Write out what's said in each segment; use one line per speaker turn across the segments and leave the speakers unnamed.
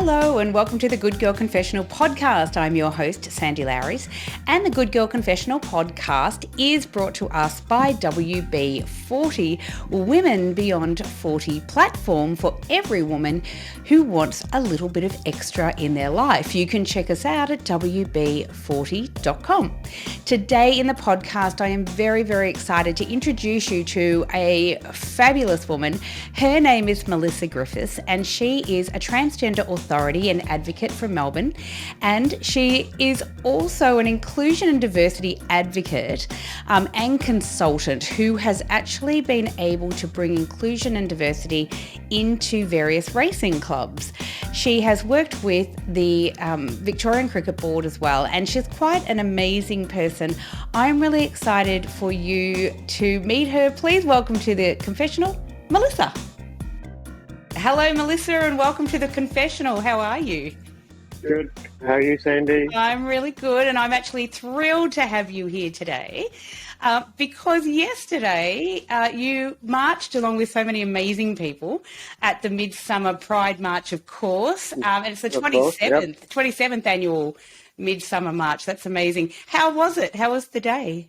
Hello and welcome to the Good Girl Confessional podcast. I'm your host, Sandy Lowrys, and the Good Girl Confessional podcast is brought to us by WB40, Women Beyond 40 platform for every woman who wants a little bit of extra in their life. You can check us out at WB40.com. Today in the podcast, I am very, very excited to introduce you to a fabulous woman. Her name is Melissa Griffith, and she is a transgender authority and advocate from Melbourne, and she is also an inclusion and diversity advocate and consultant who has actually been able to bring inclusion and diversity into various racing clubs. She has worked with the Victorian Cricket Board as well, and she's quite an amazing person. I'm really excited for you to meet her. Please welcome to the Confessional, Melissa. Hello, Melissa, and welcome to the Confessional. How are you?
Good. How are you, Sandy?
I'm really good, and I'm actually thrilled to have you here today because yesterday you marched along with so many amazing people at the Midsommar Pride March, of course, and it's the 27th annual Midsommar March. That's amazing. How was it? How was the day?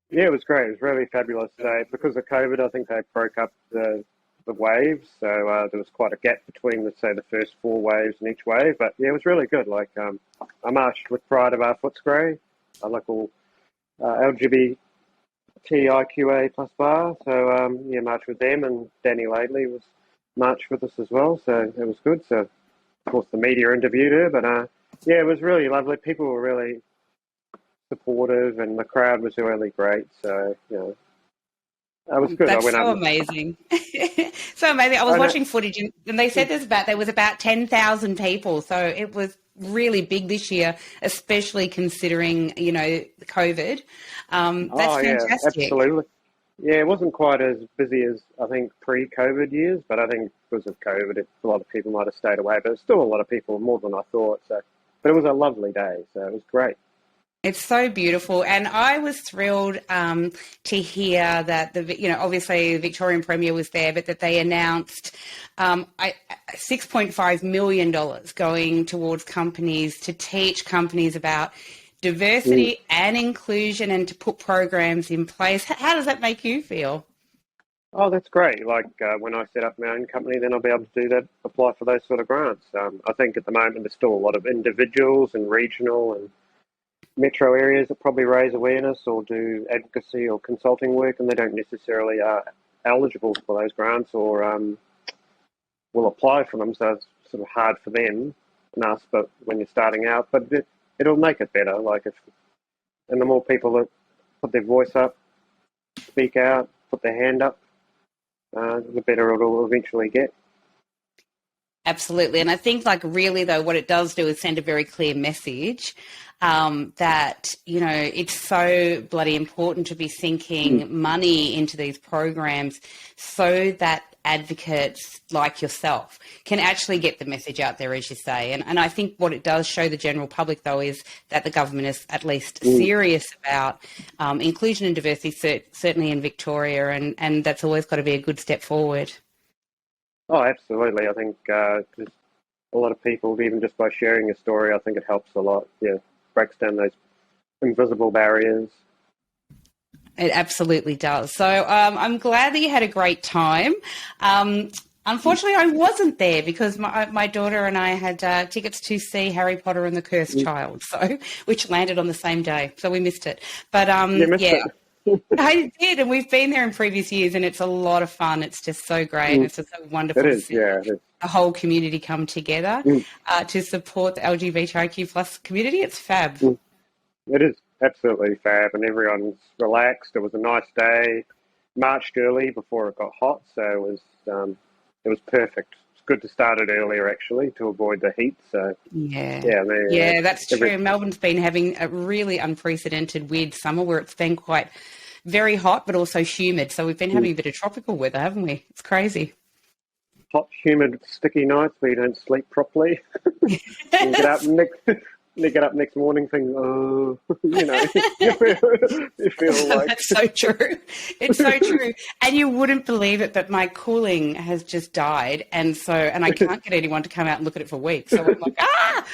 Yeah, it was great. It was really fabulous today. Because of COVID, I think they broke up the waves, so there was quite a gap between, let's say, the first four waves in each wave. But yeah, it was really good. Like I marched with Pride of our Footscray, a local LGBTIQA plus bar. So yeah, marched with them, and Danny Laidley was marched with us as well. So it was good. So of course the media interviewed her, but yeah, it was really lovely. People were really supportive, and the crowd was really great. So you know. That was good.
That's so amazing. So amazing. I was watching footage and they said there was about 10,000 people. So it was really big this year, especially considering, COVID. That's fantastic.
Yeah, absolutely. Yeah, it wasn't quite as busy as I think pre-COVID years, but I think because of COVID, a lot of people might have stayed away, but there's still a lot of people, more than I thought. So, but it was a lovely day. So it was great.
It's so beautiful, and I was thrilled to hear that obviously the Victorian Premier was there, but that they announced $6.5 million going towards companies to teach companies about diversity and inclusion and to put programs in place. How does that make you feel?
Oh, that's great. Like when I set up my own company, then I'll be able to do that, apply for those sort of grants. I think at the moment there's still a lot of individuals and regional and metro areas that probably raise awareness or do advocacy or consulting work, and they don't necessarily are eligible for those grants or will apply for them. So it's sort of hard for them and us, but when you're starting out, but it'll make it better. And the more people that put their voice up, speak out, put their hand up, the better it'll eventually get.
Absolutely. And I think really though, what it does do is send a very clear message that, it's so bloody important to be sinking money into these programs so that advocates like yourself can actually get the message out there, as you say. And I think what it does show the general public, though, is that the government is at least serious about inclusion and diversity, certainly in Victoria, and that's always got to be a good step forward.
Oh, absolutely. I think there's a lot of people, even just by sharing a story, I think it helps a lot. Yeah, breaks down those invisible barriers.
It absolutely does. So I'm glad that you had a great time. Unfortunately, I wasn't there because my daughter and I had tickets to see Harry Potter and the Cursed Child, which landed on the same day, so we missed it. But yeah. I did, and we've been there in previous years, and it's a lot of fun. It's just so great. It's just so wonderful to see the whole community come together to support the LGBTIQ plus community. It's fab.
It is absolutely fab, and everyone's relaxed. It was a nice day. Marched early before it got hot, so it was perfect. It's good to start it earlier, actually, to avoid the heat. So yeah, that's true. Melbourne's
been having a really unprecedented weird summer where it's been quite very hot, but also humid. So we've been having a bit of tropical weather, haven't we? It's crazy.
Hot, humid, sticky nights where you don't sleep properly. You get up you get up next morning thinking, oh, you feel like...
That's so true. It's so true. And you wouldn't believe it, but my cooling has just died. And I can't get anyone to come out and look at it for weeks. So I'm like, ah!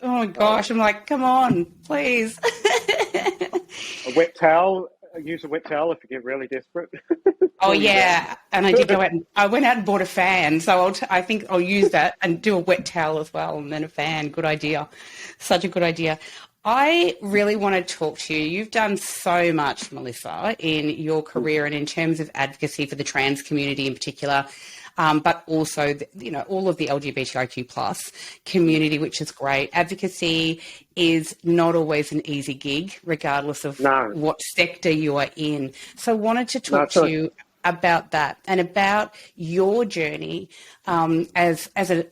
Oh my gosh. I'm like, come on, please.
A wet towel. Use a wet towel if you get really desperate.
Oh yeah, and I did go out. I went out and bought a fan, so I think I'll use that and do a wet towel as well, and then a fan. Good idea, such a good idea. I really want to talk to you. You've done so much, Melissa, in your career and in terms of advocacy for the trans community in particular. But also, all of the LGBTIQ plus community, which is great. Advocacy is not always an easy gig, regardless of what sector you are in. So I wanted to talk to you about that and about your journey as a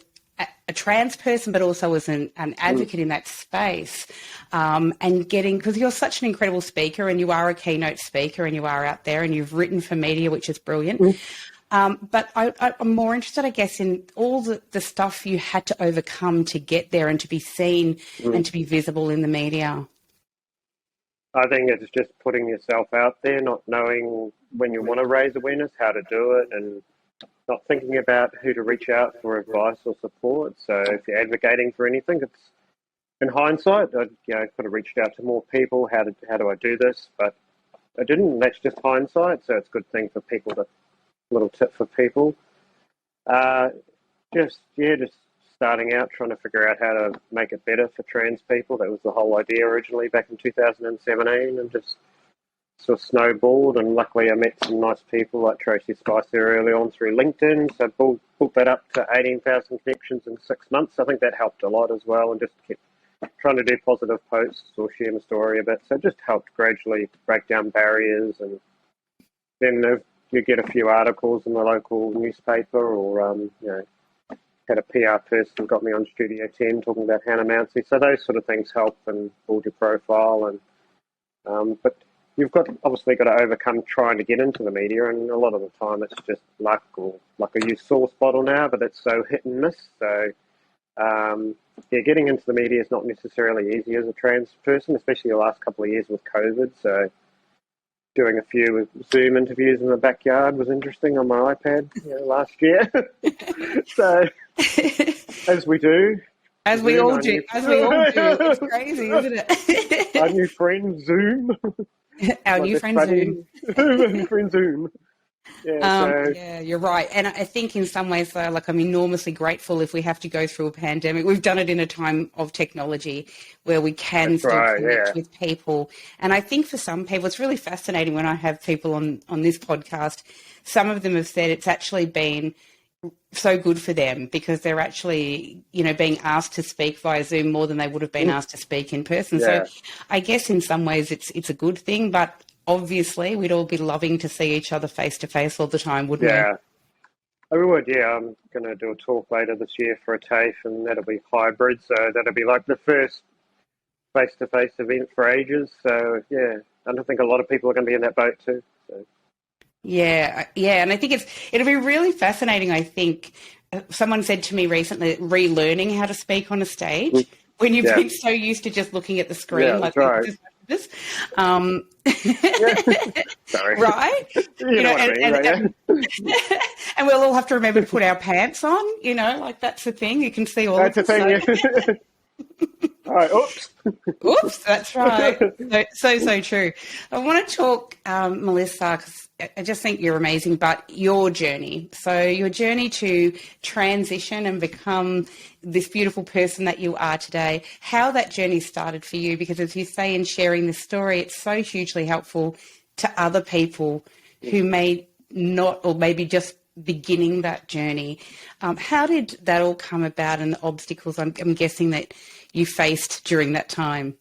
trans person, but also as an advocate in that space, and because you're such an incredible speaker and you are a keynote speaker and you are out there and you've written for media, which is brilliant. But I'm more interested, I guess, in all the stuff you had to overcome to get there and to be seen and to be visible in the media.
I think it's just putting yourself out there, not knowing when you want to raise awareness, how to do it, and not thinking about who to reach out for advice or support. So if you're advocating for anything, it's in hindsight, I could have reached out to more people. How do I do this? But I didn't. That's just hindsight. So it's a good thing for people to. Little tip for people. Just starting out, trying to figure out how to make it better for trans people. That was the whole idea originally back in 2017, and just sort of snowballed. And luckily, I met some nice people like Tracy Spicer early on through LinkedIn. So built that up to 18,000 connections in 6 months. I think that helped a lot as well, and just kept trying to do positive posts or share my story a bit. So it just helped gradually break down barriers, and then you get a few articles in the local newspaper, or had a PR person got me on Studio 10 talking about Hannah Mounsey. So those sort of things help and build your profile. And but you've obviously got to overcome trying to get into the media, and a lot of the time it's just luck, or like I use Source Bottle now, but it's so hit and miss. So getting into the media is not necessarily easy as a trans person, especially the last couple of years with COVID. So doing a few Zoom interviews in the backyard was interesting on my iPad last year. So, as we do.
As we all do. It's crazy, isn't it?
Our new friend, Zoom.
Our new friend, Zoom.
New friend, Zoom.
Yeah, you're right. And I think in some ways, though, like, I'm enormously grateful if we have to go through a pandemic. We've done it in a time of technology where we can connect with people. And I think for some people, it's really fascinating when I have people on this podcast. Some of them have said it's actually been so good for them because they're actually, being asked to speak via Zoom more than they would have been asked to speak in person. So I guess in some ways it's a good thing, but obviously, we'd all be loving to see each other face to face all the time, wouldn't we?
Yeah, we would. Yeah, I'm going to do a talk later this year for a TAFE, and that'll be hybrid. So that'll be like the first face-to-face event for ages. So yeah, I don't think a lot of people are going to be in that boat too. So.
Yeah, and I think it'll be really fascinating. I think someone said to me recently, relearning how to speak on a stage when you've been so used to just looking at the screen.
Yeah,
like
that's right.
This.
Sorry.
Right?
You know what I mean,
and we'll all have to remember to put our pants on, like that's the thing. You can see all
that's
of
the thing, All right,
oops, that's right. So true. I want to talk, Melissa, because I just think you're amazing, but your journey. So your journey to transition and become this beautiful person that you are today, how that journey started for you, because as you say in sharing this story, it's so hugely helpful to other people who may not, or maybe just beginning that journey. How did that all come about, and the obstacles I'm guessing that you faced during that time?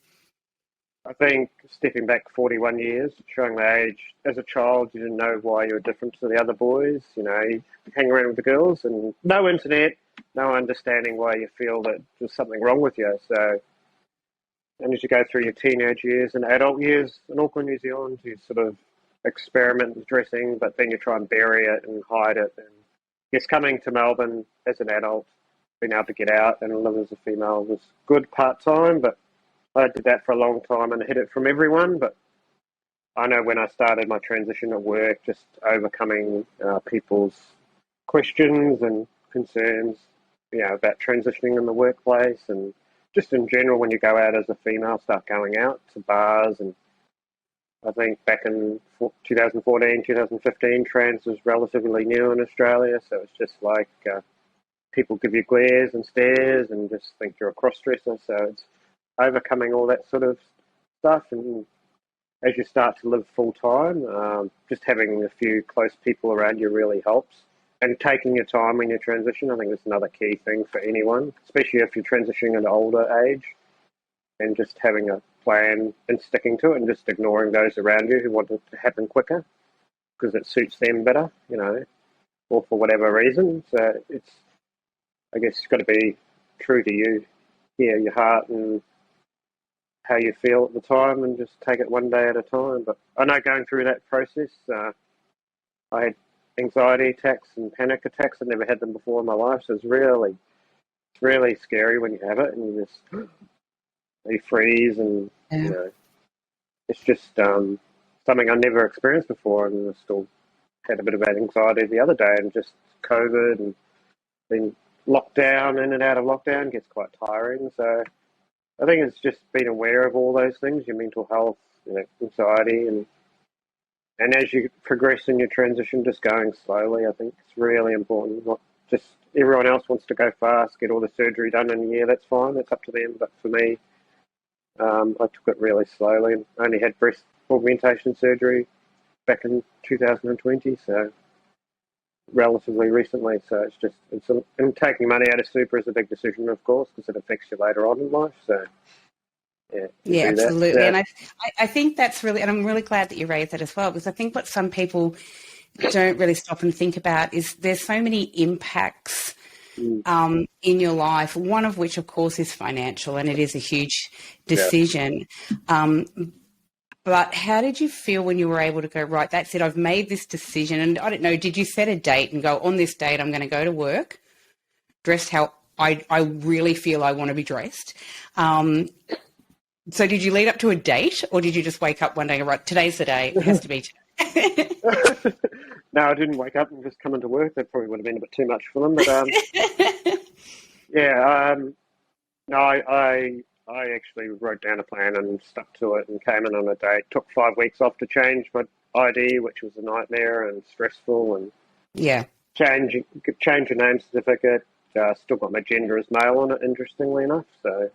I think stepping back 41 years, showing the age, as a child, you didn't know why you were different to the other boys. You hang around with the girls and no internet, no understanding why you feel that there's something wrong with you. So, and as you go through your teenage years and adult years in Auckland, New Zealand, you sort of experiment with dressing, but then you try and bury it and hide it. And yes, coming to Melbourne as an adult, being able to get out and live as a female was good part-time, but I did that for a long time and hid it from everyone. But I know when I started my transition at work, just overcoming people's questions and concerns, about transitioning in the workplace, and just in general, when you go out as a female, start going out to bars. And I think back in 2014, 2015, trans was relatively new in Australia, so it's just like people give you glares and stares and just think you're a cross-dresser. So it's overcoming all that sort of stuff. And as you start to live full-time, just having a few close people around you really helps. And taking your time when you transition, I think is another key thing for anyone, especially if you're transitioning at an older age, and just having a plan and sticking to it, and just ignoring those around you who want it to happen quicker because it suits them better, or for whatever reason. So it's, I guess, got to be true to you, your heart and how you feel at the time, and just take it one day at a time. But I know going through that process, I had anxiety attacks and panic attacks. I'd never had them before in my life, so it's really scary when you have it, and you freeze, and it's just something I never experienced before. And I still had a bit of anxiety the other day, and just COVID and then lockdown, in and out of lockdown gets quite tiring. So I think it's just being aware of all those things, your mental health, anxiety, and as you progress in your transition, just going slowly. I think it's really important. Not just everyone else wants to go fast, get all the surgery done in a year. That's fine. That's up to them. But for me, I took it really slowly. I only had breast augmentation surgery back in 2020, so relatively recently. So and taking money out of super is a big decision, of course, because it affects you later on in life. So.
Yeah, absolutely. And I think that's really, and I'm really glad that you raised that as well, because I think what some people don't really stop and think about is there's so many impacts in your life, one of which, of course, is financial, and it is a huge decision. Yeah. But how did you feel when you were able to go, right, that's it, I've made this decision? And I don't know, did you set a date and go, on this date, I'm going to go to work dressed how I really feel I want to be dressed? So did you lead up to a date, or did you just wake up one day and go, right, today's the day, it has to be today?
No, I didn't wake up and just come into work. That probably would have been a bit too much for them. But no, I actually wrote down a plan and stuck to it and came in on a date. Took 5 weeks off to change my ID, which was a nightmare and stressful, and change your name certificate. Still got my gender as male on it, interestingly enough. So.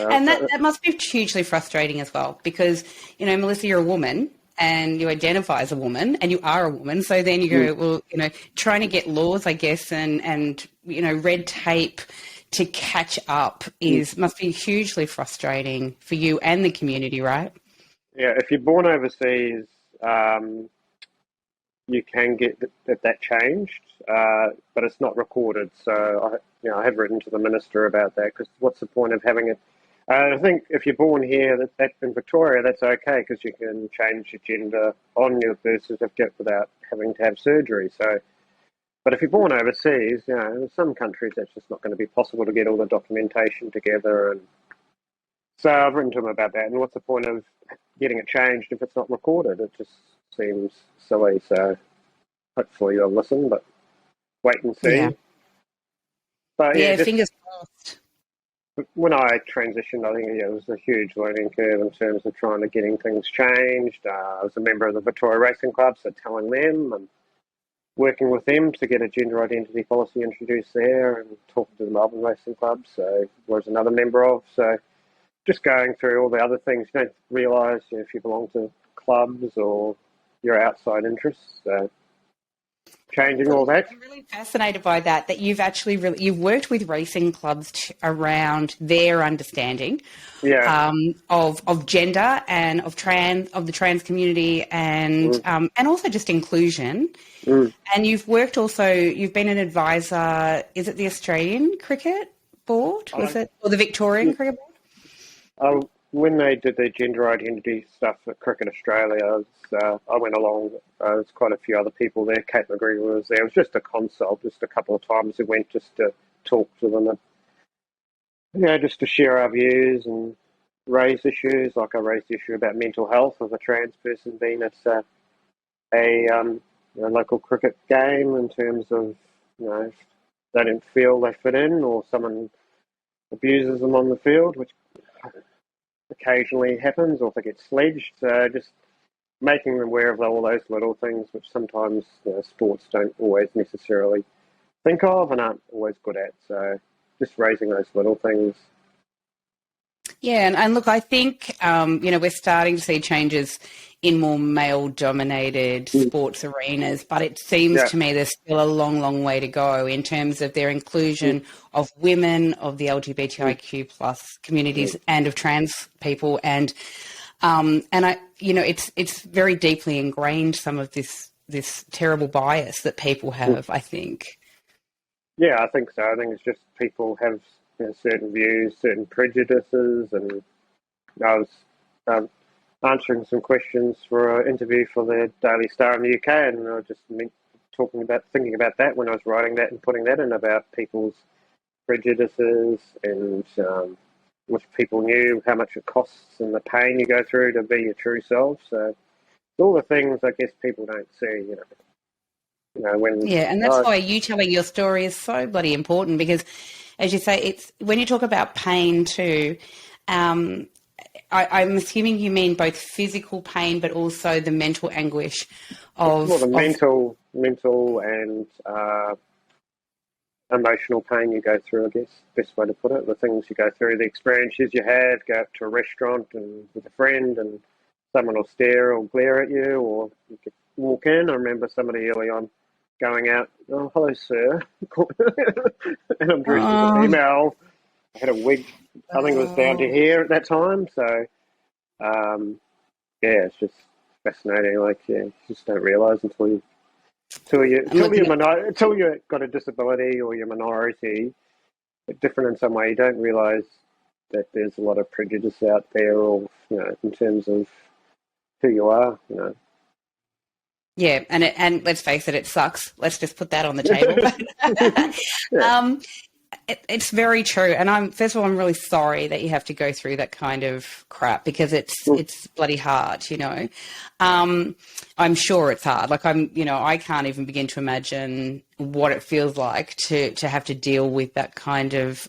And that must be hugely frustrating as well, because, Melissa, you're a woman and you identify as a woman and you are a woman. So then you go, well, trying to get laws, I guess, and red tape to catch up must be hugely frustrating for you and the community, right?
Yeah, if you're born overseas, you can get that changed, but it's not recorded. So I have written to the minister about that, because what's the point of having it? I think if you're born here, that in Victoria, that's okay, because you can change your gender on your birth certificate without having to have surgery. So, but if you're born overseas, in some countries that's just not going to be possible to get all the documentation together. And so I've written to them about that. And what's the point of getting it changed if it's not recorded? It just seems silly. So hopefully you'll listen, but wait and see.
Yeah.
But
fingers crossed.
When I transitioned, I think it was a huge learning curve in terms of trying to getting things changed. I was a member of the Victorian Racing Club, so telling them and working with them to get a gender identity policy introduced there, and talking to the Melbourne Racing Club, so was another member of. So just going through all the other things, you don't realise if you belong to clubs or your outside interests. So changing all that.
I'm really fascinated by that you've actually you've worked with racing clubs around their understanding of gender and of the trans community, and also just inclusion. And you've been an advisor, is it the Australian Cricket Board? Or the Victorian Cricket Board?
when they did their gender identity stuff at Cricket Australia, I went along. There's quite a few other people there. Kate McGregor was there. It was just a consult, just a couple of times we went just to talk to them, and, just to share our views and raise issues. Like I raised the issue about mental health of a trans person being at a local cricket game in terms of, if they don't feel they fit in or someone abuses them on the field, which occasionally happens, or if they get sledged. Just making them aware of all those little things, which sometimes sports don't always necessarily think of and aren't always good at. So just raising those little things.
Yeah, and look, I think, we're starting to see changes in more male-dominated sports arenas, but it seems to me there's still a long, long way to go in terms of their inclusion of women, of the LGBTIQ plus communities, and of trans people, and it's very deeply ingrained, some of this terrible bias that people have, I think.
Yeah, I think so. I think it's just people have certain views, certain prejudices, and I was answering some questions for an interview for the Daily Star in the UK, and I was just thinking about that when I was writing that and putting that in, about people's prejudices, and if people knew how much it costs and the pain you go through to be your true self. So all the things I guess people don't see,
and that's why you telling your story is so bloody important, because, as you say, it's when you talk about pain too. I'm assuming you mean both physical pain, but also the mental anguish of...
Well, the mental and emotional pain you go through, I guess, best way to put it. The things you go through, the experiences you have, go up to a restaurant and with a friend and someone will stare or glare at you, or you could walk in. I remember somebody early on going out, "Oh, hello, sir." And I'm dressed as a female. I had a wig, I think it was down to here at that time. So, it's just fascinating. Like, you just don't realise until you've got a disability or you're a minority, but different in some way. You don't realise that there's a lot of prejudice out there, or in terms of who you are.
Yeah, and let's face it, it sucks. Let's just put that on the table. It's very true, and I'm really sorry that you have to go through that kind of crap, because it's bloody hard, I'm sure it's hard. Like I can't even begin to imagine what it feels like to have to deal with that kind of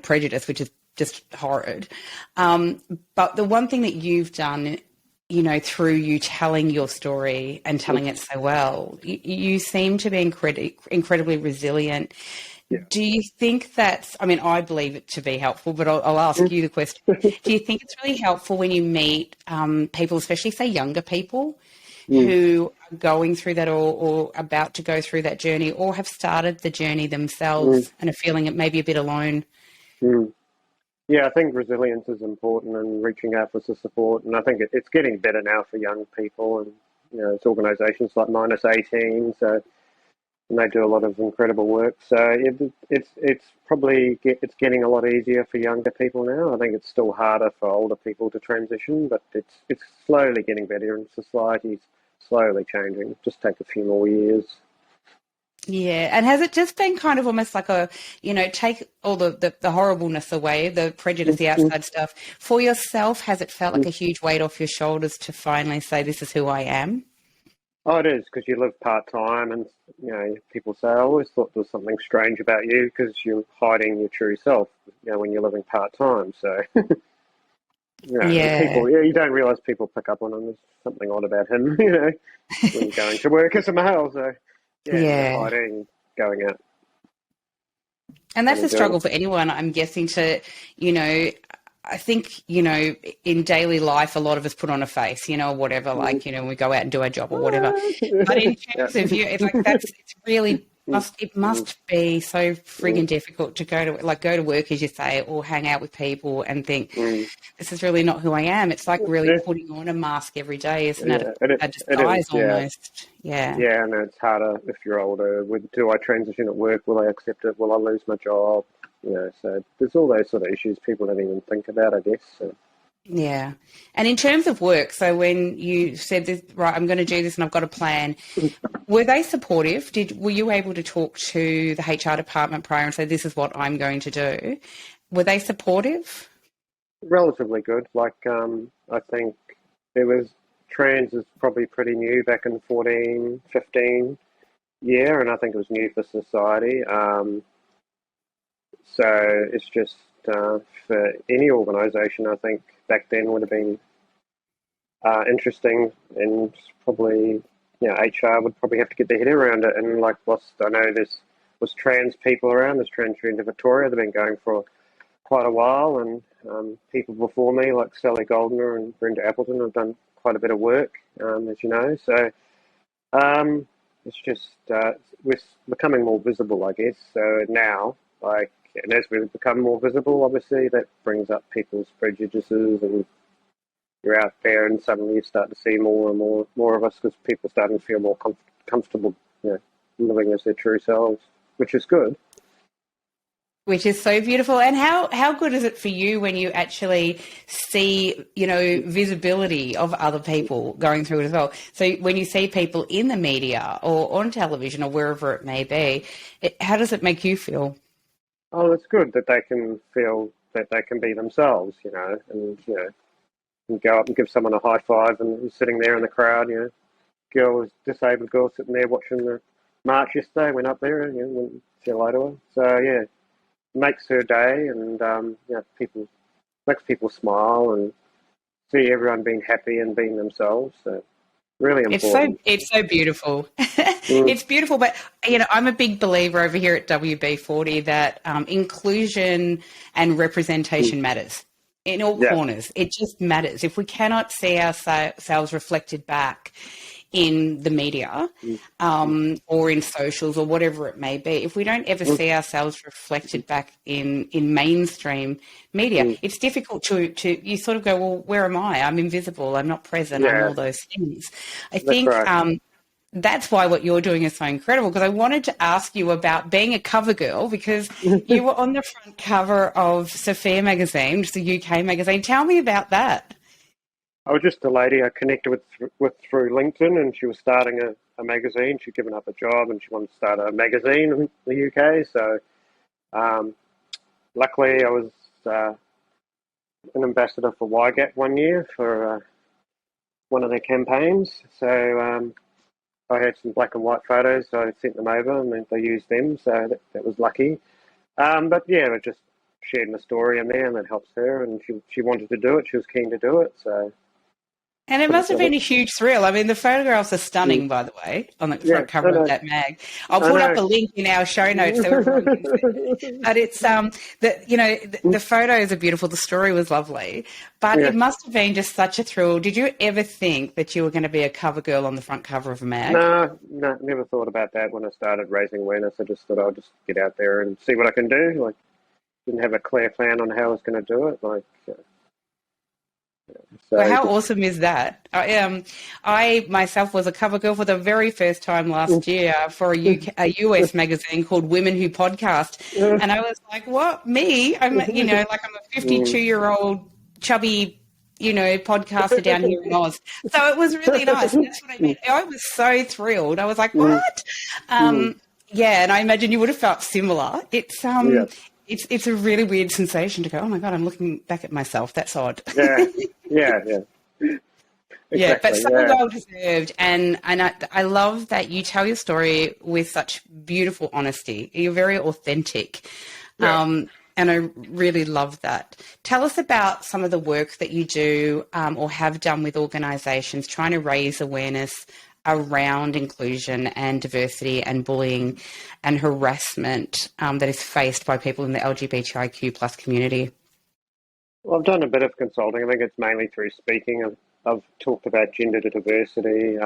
prejudice, which is just horrid. But the one thing that you've done, through you telling your story and telling it so well, you seem to be incredibly resilient. Yeah. Do you think that's, I believe it to be helpful, but I'll ask you the question. Do you think it's really helpful when you meet people, especially, say, younger people who are going through that, or about to go through that journey, or have started the journey themselves and are feeling it maybe a bit alone?
Yeah, I think resilience is important, and reaching out for support. And I think it's getting better now for young people, and it's organisations like Minus 18, and they do a lot of incredible work. So it's probably getting a lot easier for younger people now. I think it's still harder for older people to transition, but it's slowly getting better, and society's slowly changing. It'll just take a few more years.
Yeah, and has it just been kind of almost like take all the horribleness away, the prejudice, the outside stuff, for yourself? Has it felt like a huge weight off your shoulders to finally say, this is who I am?
Oh, it is, because you live part-time, and, people say, I always thought there was something strange about you because you're hiding your true self, when you're living part-time. So, people, you don't realise people pick up on him. There's something odd about him, when you're going to work as a male, so... Yeah, hiding, going out.
And that's a struggle for anyone, I'm guessing, to, I think, in daily life, a lot of us put on a face, whatever, like, we go out and do our job or whatever. But in terms of you, it's like it's really, it must be so friggin' difficult to go to work, as you say, or hang out with people and think, this is really not who I am. It's like really putting on a mask every day, isn't it? A disguise almost. Yeah.
Yeah, and it's harder if you're older. Do I transition at work? Will I accept it? Will I lose my job? So there's all those sort of issues people don't even think about, I guess. So.
Yeah. And in terms of work, so when you said this, right, I'm going to do this and I've got a plan, were they supportive? Were you able to talk to the HR department prior and say, this is what I'm going to do? Were they supportive?
Relatively good. Like, I think there was, trans is probably pretty new back in 14, 15 year, and I think it was new for society. So it's just for any organisation, I think back then would have been interesting, and probably HR would probably have to get their head around it. And like, I know was trans people around. There's Transgender Victoria. They've been going for quite a while, and people before me like Sally Goldner and Brenda Appleton have done quite a bit of work, as you know. So it's just we're becoming more visible, I guess. So now, and as we become more visible, obviously that brings up people's prejudices, and you're out there, and suddenly you start to see more and more of us, because people are starting to feel more comfortable, living as their true selves, which is good.
Which is so beautiful. And how good is it for you when you actually see, visibility of other people going through it as well? So when you see people in the media or on television or wherever it may be, how does it make you feel?
Oh, it's good that they can feel that they can be themselves, and, and go up and give someone a high five, and you're sitting there in the crowd, disabled girl sitting there watching the march yesterday, went up there and went and said hello to her. So, yeah, it makes her day, and, makes people smile and see everyone being happy and being themselves. So, really important.
It's so beautiful. It's beautiful, but I'm a big believer over here at WB40 that inclusion and representation matters in all corners. It just matters. If we cannot see ourselves reflected back in the media or in socials or whatever it may be, if we don't ever see ourselves reflected back in mainstream media, it's difficult to you sort of go, well, where am I? I'm invisible. I'm not present. I'm all those things. I think that's why what you're doing is so incredible, because I wanted to ask you about being a cover girl, because you were on the front cover of Sophia magazine, which is a UK magazine. Tell me about that.
I was just a lady I connected with through LinkedIn, and she was starting a magazine. She'd given up a job and she wanted to start a magazine in the UK. So luckily I was an ambassador for YGAT 1 year for one of their campaigns. So I had some black and white photos, so I sent them over and then they used them. So that was lucky. But yeah, I just shared my story in there, and that helps her. And she wanted to do it. She was keen to do it. So.
And it must have been a huge thrill. I mean, the photographs are stunning, by the way, on the front cover of that mag. I'll put up a link in our show notes so everyone can see it. But it's the photos are beautiful. The story was lovely, but it must have been just such a thrill. Did you ever think that you were going to be a cover girl on the front cover of a mag?
No, never thought about that when I started raising awareness. I just thought I'll just get out there and see what I can do. Like, didn't have a clear plan on how I was going to do it. Like. So
well, how awesome is that? I myself was a cover girl for the very first time last year for a US magazine called Women Who Podcast, and I was like, "What, me? I'm I'm a 52-year-old chubby podcaster down here in Oz." So it was really nice. That's what I mean. I was so thrilled. I was like, "What?" Yeah, and I imagine you would have felt similar. It's a really weird sensation to go, oh my God, I'm looking back at myself. That's odd.
Yeah. Exactly,
yeah, but so well deserved. And I love that you tell your story with such beautiful honesty. You're very authentic. And I really love that. Tell us about some of the work that you do or have done with organisations trying to raise awareness around inclusion and diversity and bullying and harassment that is faced by people in the LGBTIQ plus community.
Well, I've done a bit of consulting. I think it's mainly through speaking. I've talked about gender diversity,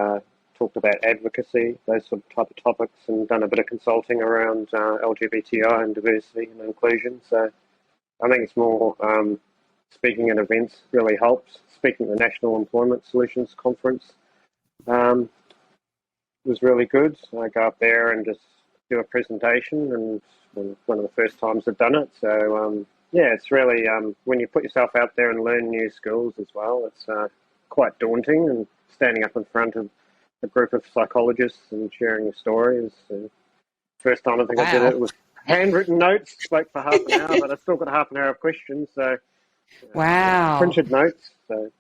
talked about advocacy, those sort of type of topics, and done a bit of consulting around LGBTI and diversity and inclusion. So I think it's more speaking at events really helps. Speaking at the National Employment Solutions Conference was really good. I go up there and just do a presentation, and and one of the first times I've done it. So, yeah, it's really, when you put yourself out there and learn new skills as well, it's quite daunting, and standing up in front of a group of psychologists and sharing your stories. First time I think I did it was handwritten notes, spoke for half an hour, but I still got half an hour of questions. So,
wow.
Printed notes. So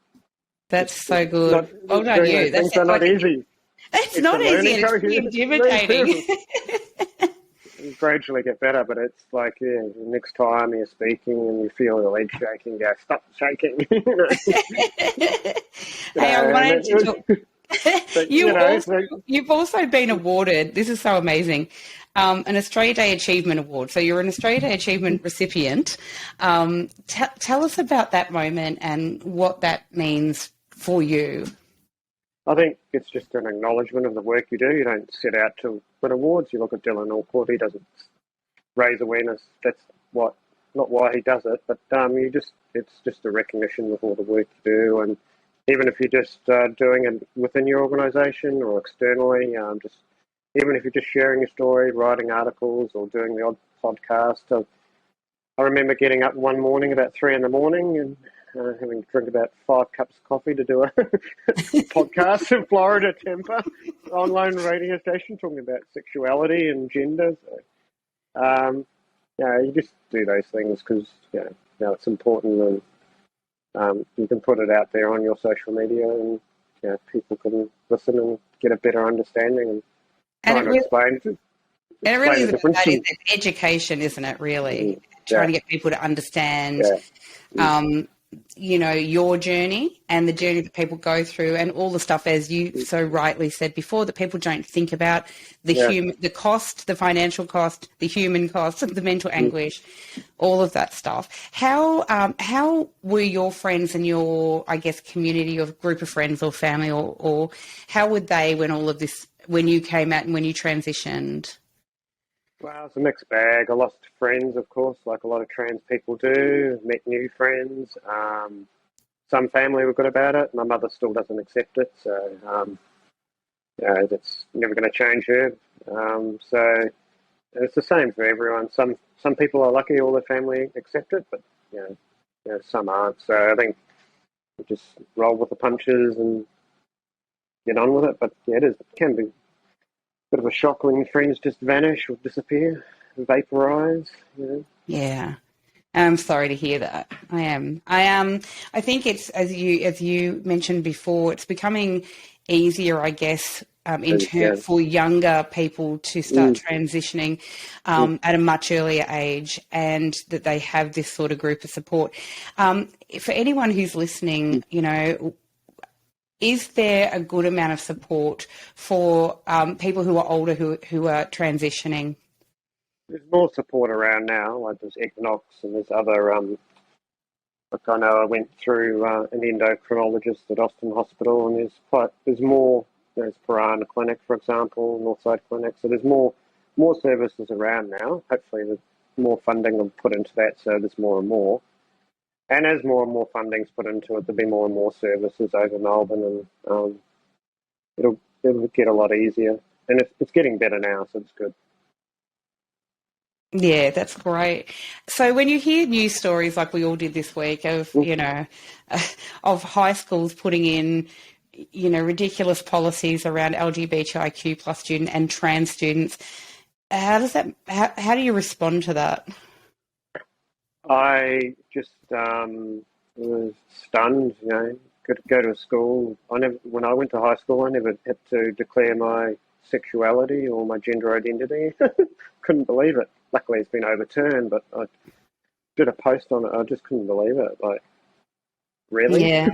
that's so good. Well done, you.
Things are not easy.
It's not easy. It's pretty intimidating.
You gradually get better, but it's like, yeah, the next time you're speaking and you feel your legs shaking, go, stop shaking.
Hey, I wanted to talk. But, you've also been awarded, this is so amazing, an Australia Day Achievement Award. So you're an Australia Day Achievement recipient. Tell us about that moment and what that means for you.
I think it's just an acknowledgement of the work you do. You don't set out to win awards. You look at Dylan Allport, he doesn't raise awareness. That's not why he does it, but it's just a recognition of all the work you do. And even if you're just doing it within your organisation or externally, even if you're just sharing your story, writing articles or doing the odd podcast. I remember getting up one morning about 3 a.m. and having to drink about 5 cups of coffee to do a podcast in Florida Tampa, online radio station talking about sexuality and gender. So, you just do those things because it's important, and you can put it out there on your social media, and people can listen and get a better understanding and explain.
And it really is about that, is education, isn't it, really? Trying to get people to understand, your journey and the journey that people go through, and all the stuff, as you so rightly said before, that people don't think about, the cost, the financial cost, the human cost, the mental anguish, all of that stuff. How were your friends and your, I guess, community or group of friends or family, or how would they, when you came out and when you transitioned?
Well, it's a mixed bag. I lost friends, of course, like a lot of trans people do. Met new friends. Some family were good about it. My mother still doesn't accept it, so that's never going to change her. So it's the same for everyone. Some people are lucky; all their family accept it, but some aren't. So I think we just roll with the punches and get on with it. But it can be bit of a shock when friends just vanish or disappear, vaporise.
Yeah, I'm sorry to hear that. I am. I think it's, as you mentioned before, it's becoming easier, I guess, for younger people to start transitioning at a much earlier age, and that they have this sort of group of support. For anyone who's listening, is there a good amount of support for people who are older who are transitioning?
There's more support around now. Like there's Equinox and there's other. I know I went through an endocrinologist at Austin Hospital, and there's more. There's Piranha Clinic, for example, Northside Clinic. So there's more services around now. Hopefully, there's more funding put into that, so there's more and more. And as more and more funding's put into it, there'll be more and more services over Melbourne, and it'll get a lot easier. And it's getting better now, so it's good.
Yeah, that's great. So when you hear news stories like we all did this week of, of high schools putting in, ridiculous policies around LGBTIQ plus student and trans students, how do you respond to that?
I just was stunned, Could go to a school. When I went to high school, I never had to declare my sexuality or my gender identity. Couldn't believe it. Luckily, it's been overturned, but I did a post on it. I just couldn't believe it. Like, really?
Yeah.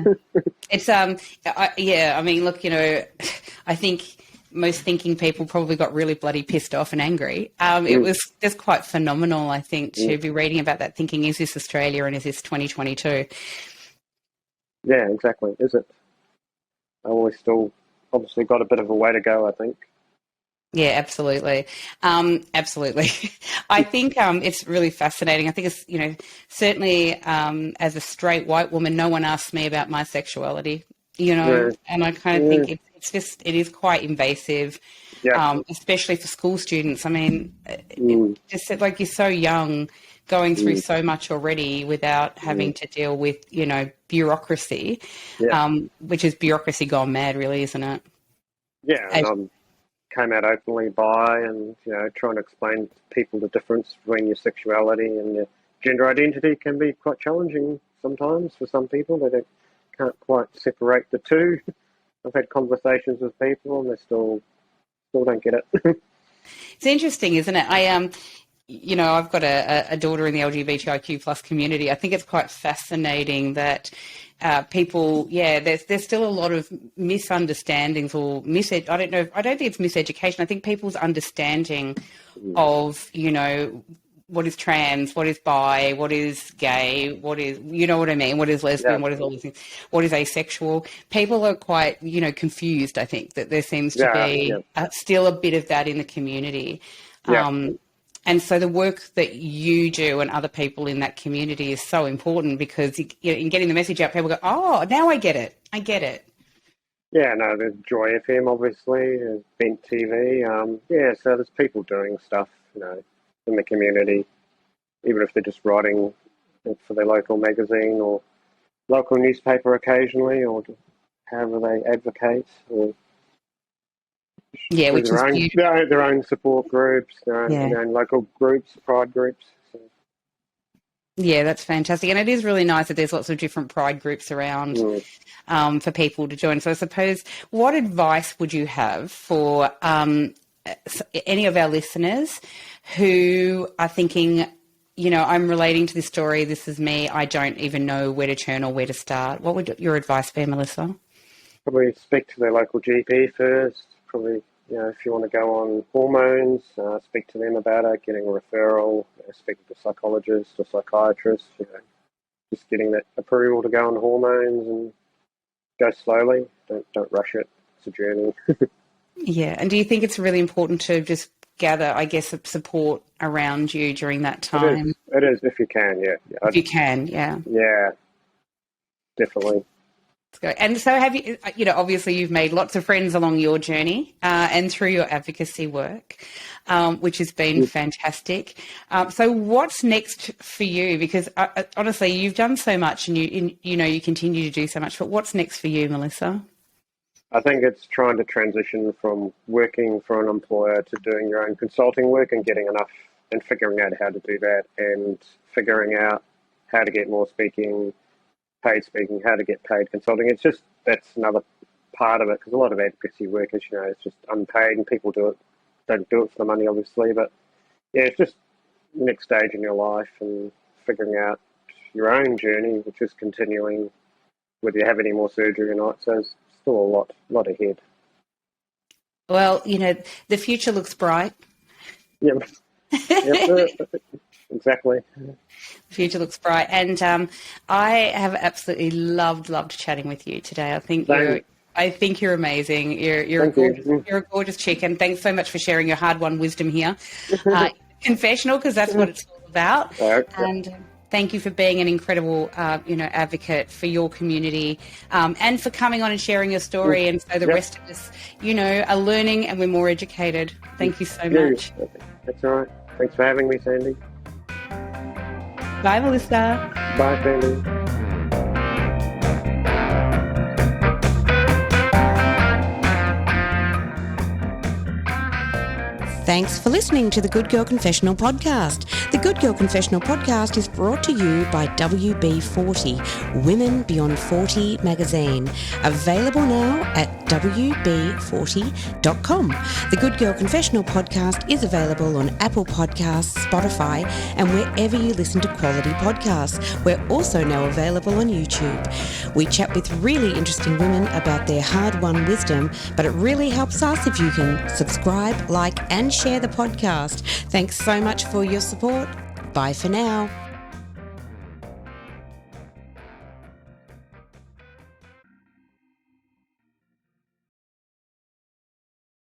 It's I mean, look, I think most thinking people probably got really bloody pissed off and angry. It was just quite phenomenal, I think, to be reading about that, thinking, is this Australia and is this 2022?
Yeah, exactly. Is it? We've still obviously got a bit of a way to go, I think.
Yeah, absolutely. Absolutely. I think it's really fascinating. I think it's, certainly as a straight white woman, no one asks me about my sexuality, and I kind of think it is quite invasive. especially for school students. I mean, just like you're so young, going through so much already without having to deal with, bureaucracy, which is bureaucracy gone mad, really, isn't it?
Yeah, and I came out openly bi and, trying to explain to people the difference between your sexuality and your gender identity can be quite challenging sometimes for some people. They can't quite separate the two. I've had conversations with people and they still don't get it.
It's interesting, isn't it? I've got a daughter in the LGBTIQ plus community. I think it's quite fascinating that people, there's still a lot of misunderstandings or I don't think it's miseducation. I think people's understanding of, what is trans, what is bi, what is gay, what is, you know what I mean, what is lesbian, what is all these things, what is asexual. People are quite, confused, I think, that there seems to be still a bit of that in the community. And so the work that you do and other people in that community is so important because in getting the message out, people go, oh, now I get it. Yeah, no, there's Joy FM, obviously, there's Bent TV. So there's people doing stuff, in the community, even if they're just writing for their local magazine or local newspaper occasionally, or however they advocate, or which is beautiful.
Their own support groups, their own local groups, pride groups. So.
Yeah, that's fantastic. And it is really nice that there's lots of different pride groups around for people to join. So I suppose, what advice would you have for any of our listeners who are thinking, I'm relating to this story, this is me, I don't even know where to turn or where to start? What would your advice be, Melissa?
Probably speak to their local GP first. Probably, if you want to go on hormones, speak to them about it, getting a referral, speak to a psychologist or psychiatrist, just getting that approval to go on hormones and go slowly. Don't rush it. It's a journey.
Yeah, and do you think it's really important to just gather, I guess, support around you during that time?
It is if you can, yeah.
If you can, yeah.
Yeah, definitely.
And so have you, obviously you've made lots of friends along your journey and through your advocacy work, which has been fantastic. So what's next for you? Because honestly, you've done so much and you continue to do so much, but what's next for you, Melissa?
I think it's trying to transition from working for an employer to doing your own consulting work and getting enough and figuring out how to do that and figuring out how to get more paid speaking, how to get paid consulting. It's just, that's another part of it because a lot of advocacy work is, it's just unpaid and people don't do it for the money, obviously. But yeah, it's just the next stage in your life and figuring out your own journey, which is continuing whether you have any more surgery or not. So there's still a lot ahead.
Well, the future looks bright.
Yeah. Exactly.
The future looks bright. And I have absolutely loved chatting with you today. I think you're amazing. You're a gorgeous chick, and thanks so much for sharing your hard-won wisdom here. Confessional, because that's what it's all about. And thank you for being an incredible, advocate for your community and for coming on and sharing your story. And so the rest of us, are learning and we're more educated. Thank you so much.
That's all right. Thanks for having me, Sandy.
Bye, Melissa.
Bye, Sandy.
Thanks for listening to the Good Girl Confessional podcast. The Good Girl Confessional podcast is brought to you by WB40, Women Beyond 40 magazine. Available now at WB40.com. The Good Girl Confessional podcast is available on Apple Podcasts, Spotify, and wherever you listen to quality podcasts. We're also now available on YouTube. We chat with really interesting women about their hard-won wisdom, but it really helps us if you can subscribe, like, and share the podcast. Thanks so much for your support. Bye for now.